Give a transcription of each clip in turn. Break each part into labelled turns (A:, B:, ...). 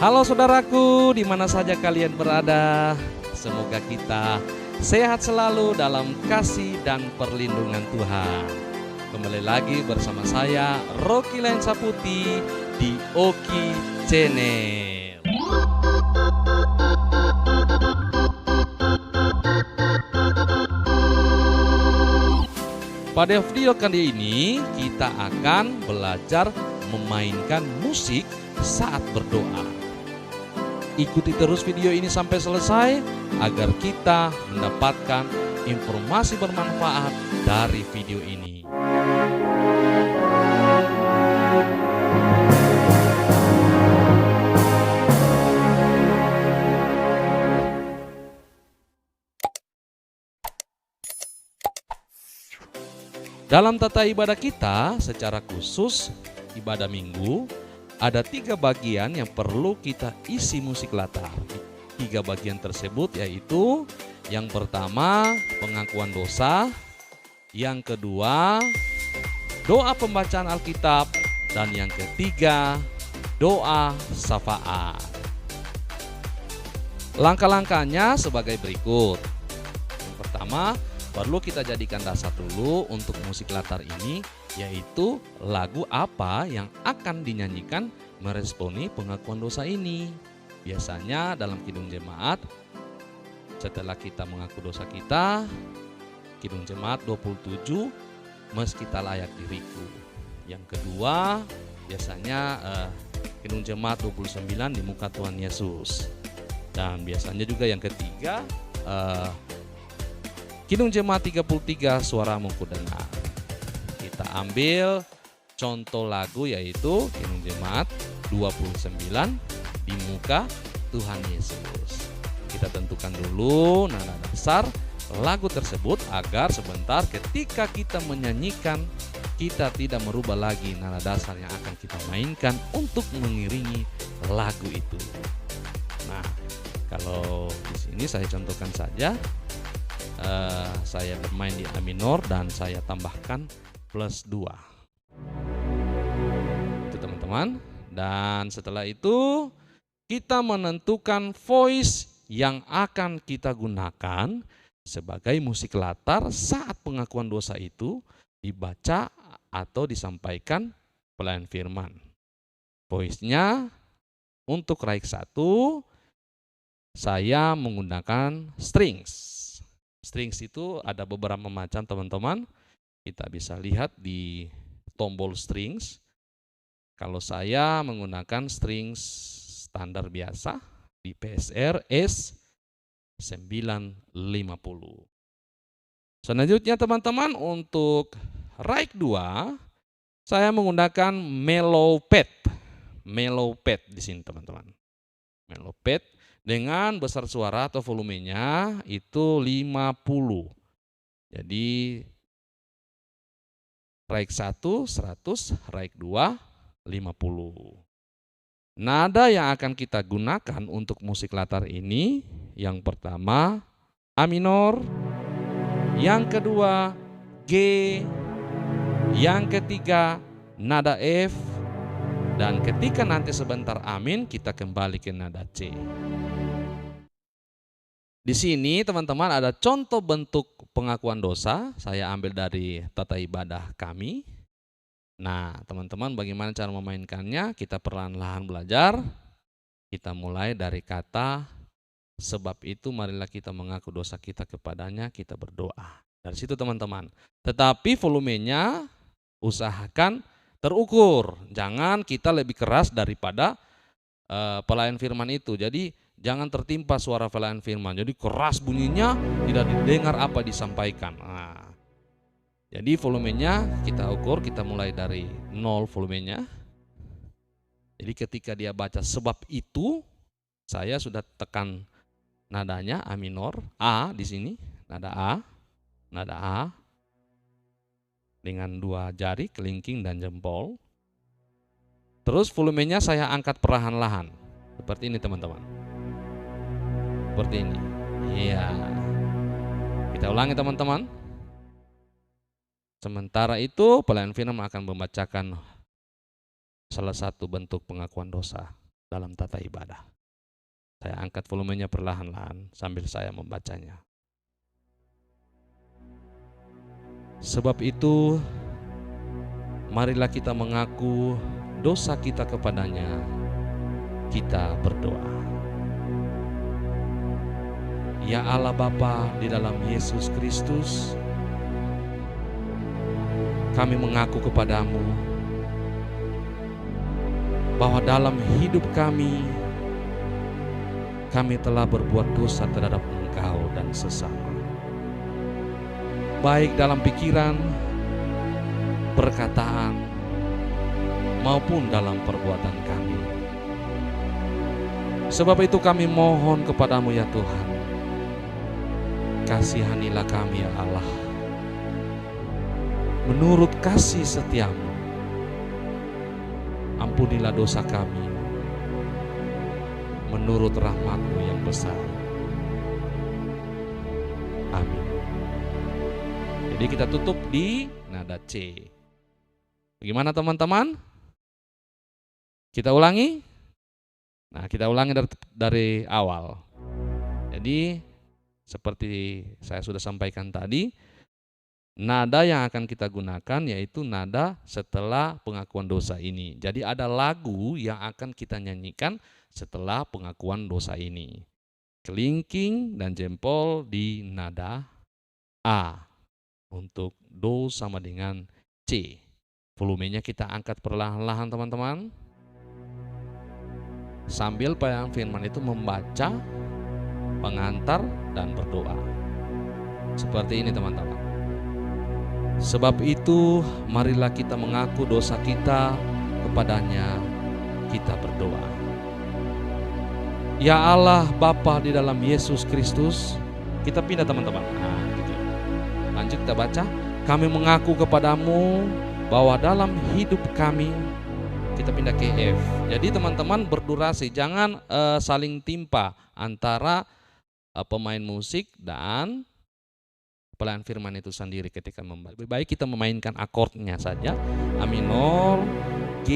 A: Halo saudaraku, di mana saja kalian berada. Semoga kita sehat selalu dalam kasih dan perlindungan Tuhan. Kembali lagi bersama saya, Rocky Lensa Putih di Oki Channel. Pada video kali ini kita akan belajar memainkan musik saat berdoa. Ikuti terus video ini sampai selesai agar kita mendapatkan informasi bermanfaat dari video ini. Dalam tata ibadah kita, secara khusus ibadah minggu, ada 3 bagian yang perlu kita isi musik latar. 3 bagian tersebut yaitu yang pertama pengakuan dosa, yang kedua doa pembacaan Alkitab, dan yang ketiga doa syafaat. Langkah-langkahnya sebagai berikut. Yang pertama, perlu kita jadikan dasar dulu untuk musik latar ini, yaitu lagu apa yang akan dinyanyikan meresponi pengakuan dosa ini. Biasanya dalam kidung jemaat, setelah kita mengaku dosa kita, kidung jemaat 27, meski tak layak diriku. Yang kedua, biasanya kidung jemaat 29, di muka Tuhan Yesus. Dan biasanya juga yang ketiga, kidung jemaat 33, suaramu kudengar. Kita ambil contoh lagu yaitu kidung jemaat 29, di muka Tuhan Yesus. Kita tentukan dulu nada dasar lagu tersebut agar sebentar ketika kita menyanyikan, kita tidak merubah lagi nada dasar yang akan kita mainkan untuk mengiringi lagu itu. Nah, kalau di sini saya contohkan saja, saya bermain di A minor dan saya tambahkan plus 2. Itu teman-teman. Dan setelah itu kita menentukan voice yang akan kita gunakan sebagai musik latar saat pengakuan dosa itu dibaca atau disampaikan pelayan firman. Voice-nya untuk raik 1 saya menggunakan strings. Strings itu ada beberapa macam teman-teman. Kita bisa lihat di tombol strings. Kalau saya menggunakan strings standar biasa di PSR S950. Selanjutnya teman-teman, untuk raik 2 saya menggunakan mellow pad. Mellow pad di sini teman-teman. Mellow pad dengan besar suara atau volumenya itu 50. Jadi raik 1 100, raik 2 50. Nada yang akan kita gunakan untuk musik latar ini, yang pertama A minor, yang kedua G, yang ketiga nada F, dan ketika nanti sebentar amin kita kembali ke nada C. Di sini teman-teman ada contoh bentuk pengakuan dosa, saya ambil dari tata ibadah kami. Nah teman-teman, bagaimana cara memainkannya? Kita perlahan-lahan belajar. Kita mulai dari kata sebab itu marilah kita mengaku dosa kita kepadanya, kita berdoa. Dari situ teman-teman. Tetapi volumenya usahakan terukur. Jangan kita lebih keras daripada pelayan firman itu. Jadi jangan tertimpa suara pelayan firman. Jadi keras bunyinya, tidak didengar apa disampaikan. Nah, jadi volumenya kita ukur, kita mulai dari 0 volumenya. Jadi ketika dia baca sebab itu, saya sudah tekan nadanya A minor, A di sini, nada A dengan 2 jari kelingking dan jempol. Terus volumenya saya angkat perlahan-lahan. Seperti ini teman-teman. Seperti ini. Iya. Kita ulangi teman-teman. Sementara itu pelayan firman akan membacakan salah satu bentuk pengakuan dosa dalam tata ibadah. Saya angkat volumenya perlahan-lahan sambil saya membacanya. Sebab itu, marilah kita mengaku dosa kita kepadanya, kita berdoa. Ya Allah Bapa di dalam Yesus Kristus, kami mengaku kepadamu bahwa dalam hidup kami telah berbuat dosa terhadap Engkau dan sesama. Baik dalam pikiran, perkataan, maupun dalam perbuatan kami. Sebab itu kami mohon kepadamu ya Tuhan, kasihanilah kami ya Allah, menurut kasih setiamu. Ampunilah dosa kami, menurut rahmat-Mu yang besar. Amin. Jadi kita tutup di nada C. Bagaimana teman-teman? Kita ulangi? Nah, kita ulangi dari awal. Jadi seperti saya sudah sampaikan tadi, nada yang akan kita gunakan yaitu nada setelah pengakuan dosa ini. Jadi ada lagu yang akan kita nyanyikan setelah pengakuan dosa ini. Kelingking dan jempol di nada A. Untuk do sama dengan C. Volumenya kita angkat perlahan-lahan teman-teman. Sambil pelayan firman itu membaca, pengantar, dan berdoa. Seperti ini teman-teman. Sebab itu, marilah kita mengaku dosa kita kepadanya, kita berdoa. Ya Allah Bapa di dalam Yesus Kristus, kita pindah teman-teman. Nah, gitu. Lanjut kita baca. Kami mengaku kepadamu bahwa dalam hidup kami, kita pindah ke F. Jadi teman-teman berdurasi, jangan saling timpa antara pemain musik dan pelayan firman itu sendiri ketika membaca. Lebih baik kita memainkan akordnya saja. A minor, G,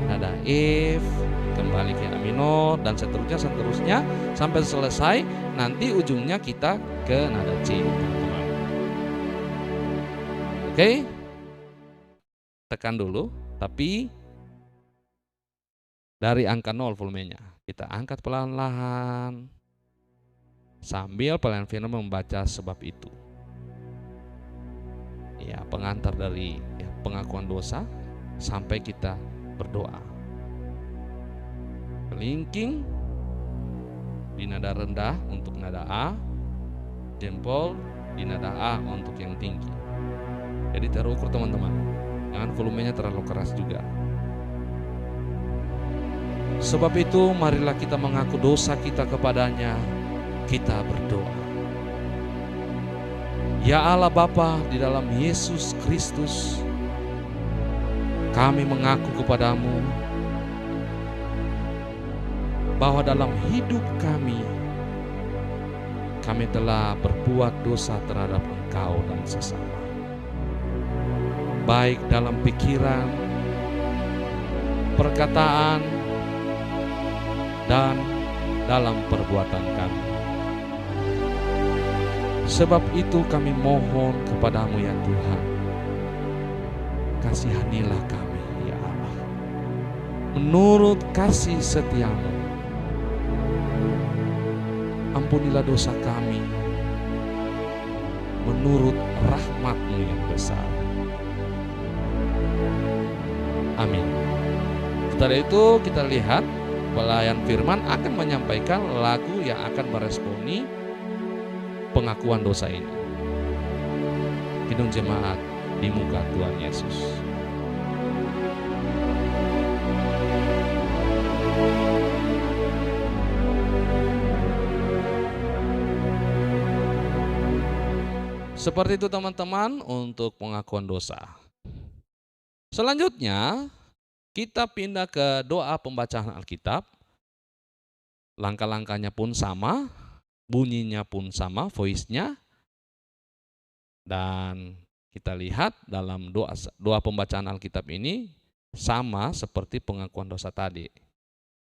A: nada F, kembali ke A minor, dan seterusnya sampai selesai. Nanti ujungnya kita ke nada C. Oke? Tekan dulu, tapi dari angka 0 volumenya. Kita angkat pelan-pelan sambil pelayan firman membaca sebab itu. Ya, pengantar dari pengakuan dosa sampai kita berdoa. Kelingking di nada rendah untuk nada A, jempol di nada A untuk yang tinggi. Jadi terukur teman-teman, jangan volumenya terlalu keras juga. Sebab itu marilah kita mengaku dosa kita kepadanya, kita berdoa. Ya Allah Bapa di dalam Yesus Kristus, kami mengaku kepadamu bahwa dalam hidup kami telah berbuat dosa terhadap Engkau dan sesama. Baik dalam pikiran, perkataan, dan dalam perbuatan kami. Sebab itu kami mohon kepadamu ya Tuhan, kasihanilah kami ya Allah, menurut kasih setiamu. Ampunilah dosa kami, menurut rahmat-Mu yang besar. Amin. Setelah itu kita lihat pelayan firman akan menyampaikan lagu yang akan meresponi pengakuan dosa ini. Kidung jemaat di muka Tuhan Yesus. Seperti itu teman-teman untuk pengakuan dosa. Selanjutnya kita pindah ke doa pembacaan Alkitab. Langkah-langkahnya pun sama, bunyinya pun sama, voice-nya. Dan kita lihat dalam doa pembacaan Alkitab ini sama seperti pengakuan dosa tadi.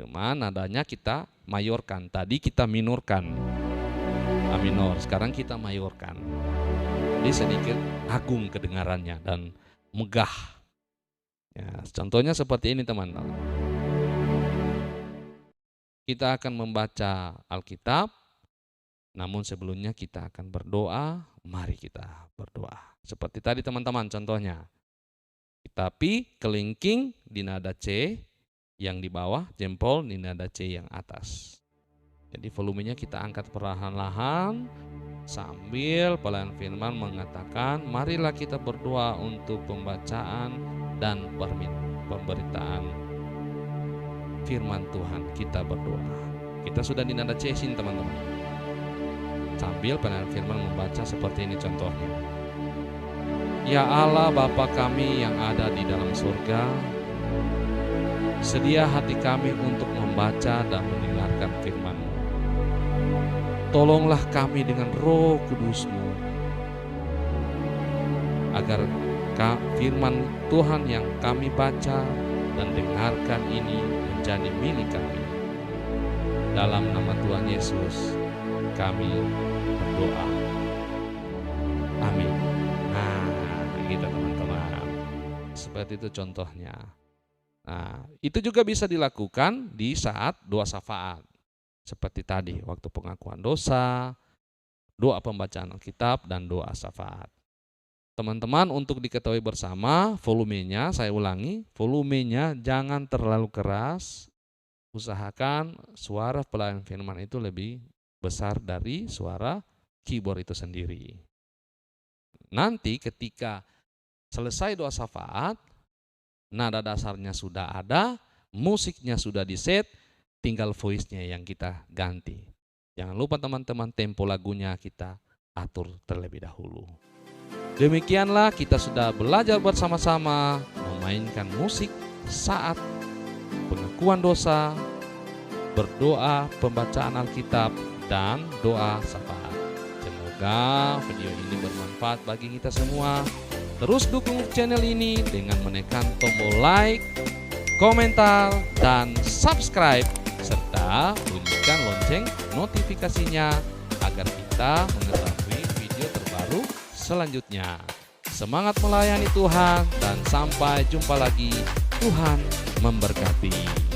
A: Cuma nadanya kita mayorkan. Tadi kita minurkan. A minor, sekarang kita mayorkan. Jadi sedikit agung kedengarannya dan megah. Ya, contohnya seperti ini teman-teman. Kita akan membaca Alkitab, namun sebelumnya kita akan berdoa. Mari kita berdoa. Seperti tadi teman-teman contohnya. Tapi kelingking di nada C yang di bawah, jempol di nada C yang atas. Jadi volumenya kita angkat perlahan-lahan sambil pelayan firman mengatakan, marilah kita berdoa untuk pembacaan dan pemberitaan firman Tuhan. Kita berdoa. Kita sudah di nada C sini teman-teman. Sambil pelayan firman membaca seperti ini contohnya. Ya Allah Bapa kami yang ada di dalam surga, sedia hati kami untuk membaca dan mendengarkan firman-Mu. Tolonglah kami dengan Roh Kudus-Mu, agar firman Tuhan yang kami baca dan dengarkan ini menjadi milik kami. Dalam nama Tuhan Yesus kami berdoa. Amin. Nah, gitu teman-teman. Seperti itu contohnya. Nah, itu juga bisa dilakukan di saat doa syafaat. Seperti tadi, waktu pengakuan dosa, doa pembacaan Alkitab, dan doa syafaat. Teman-teman, untuk diketahui bersama, volumenya, saya ulangi, volumenya jangan terlalu keras. Usahakan suara pelayan firman itu lebih besar dari suara keyboard itu sendiri. Nanti ketika selesai doa syafaat, nada dasarnya sudah ada, musiknya sudah di-set, tinggal voice-nya yang kita ganti. Jangan lupa teman-teman, tempo lagunya kita atur terlebih dahulu. Demikianlah kita sudah belajar bersama-sama memainkan musik saat pengakuan dosa, berdoa, pembacaan Alkitab, dan doa syafaat. Semoga video ini bermanfaat bagi kita semua. Terus dukung channel ini dengan menekan tombol like, komentar, dan subscribe, serta bunyikan lonceng notifikasinya agar kita mengetahui video terbaru selanjutnya. Semangat melayani Tuhan dan sampai jumpa lagi. Tuhan memberkati.